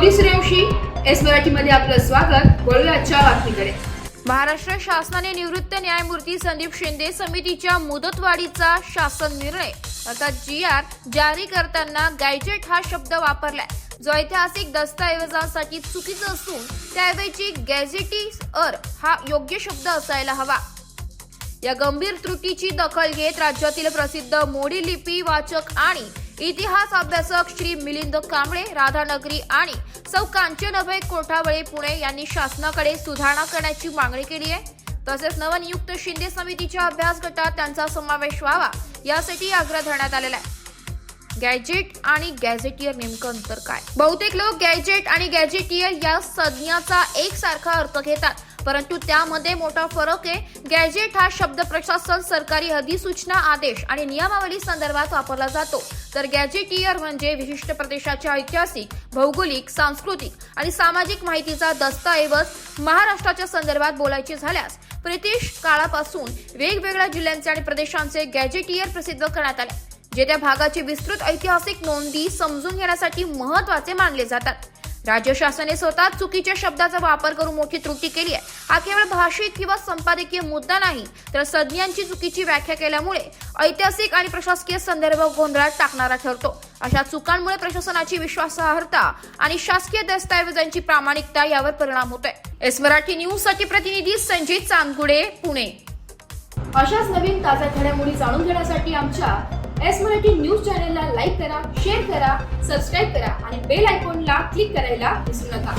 Gauri Suryavanshi S मराठीमध्ये आपलं स्वागत। वळूया आजच्या बातमीकडे। महाराष्ट्र शासनाने निवृत्त न्यायमूर्ती संदीप शिंदे समितीच्या मुदतवाढीचा शासन निर्णय अर्थात GR जारी करताना गॅजेट हा शब्द वापरलाय, जो ऐतिहासिक दस्तऐवजांसाठी चुकीचा असून त्याऐवजी गॅझेटियर हा योग्य शब्द असायला हवा। या गंभीर त्रुटीची दखल घेत राज्यातील प्रसिद्ध मोडी लिपी वाचक आणि इतिहास अभ्यासक श्री मिलिंद कांबळे, राधानगरी आणि सौ कांचनभाई कोठावळे पुणे यांनी शासनाकडे सुधारणा करण्याची मागणी केली आहे। तसेच नवनियुक्त शिंदे समितीच्या अभ्यास गटात त्यांचा समावेश व्हावा यासाठी आग्रह धरण्यात आलेला आहे। गॅजेट आणि गॅझेटियर नेमकं अंतर काय? बहुतेक लोक गॅजेट आणि गॅझेटियर या संज्ञाचा एकसारखा अर्थ घेतात, परंतु त्यामध्ये मोठा फरक आहे। गॅजेट हा शब्द प्रशासन, सरकारी अधिसूचना, आदेश आणि नियमावली संदर्भात वापरला जातो, तर गॅझेटियर म्हणजे विशिष्ट प्रदेशाच्या ऐतिहासिक, भौगोलिक, सांस्कृतिक आणि सामाजिक माहितीचा दस्तऐवज। महाराष्ट्राच्या संदर्भात बोलायचे झाल्यास ब्रिटिश काळापासून वेगवेगळ्या जिल्ह्यांचे आणि प्रदेशांचे गॅझेटियर प्रसिद्ध करण्यात आले, जे त्या भागाची विस्तृत ऐतिहासिक नोंदी समजून घेण्यासाठी महत्त्वाचे मानले जातात। राज्य शासनाने स्वतः चुकीच्या शब्दाचा वापर करून मोठी त्रुटी केली आहे। हा केवळ भाषिक किंवा संपादकीय मुद्दा नाही, तर संज्ञांची चुकीची व्याख्या केल्यामुळे ऐतिहासिक आणि प्रशासकीय संदर्भ गोंधळात टाकणारा ठरतो। अशा चुकांमुळे प्रशासनाची विश्वासार्हता आणि शासकीय दस्तऐवजांची प्रामाणिकता यावर परिणाम होतोय। एस मराठी न्यूज साठी प्रतिनिधी संजित चांदगुडे, पुणे। अशाच नवीन ताज्या घडामोडी जाणून घेण्यासाठी आमच्या एस मराठी न्यूज चॅनलला लाईक करा, शेअर करा, सबस्क्राईब करा आणि बेल आयकॉनला क्लिक करायला विसरू नका।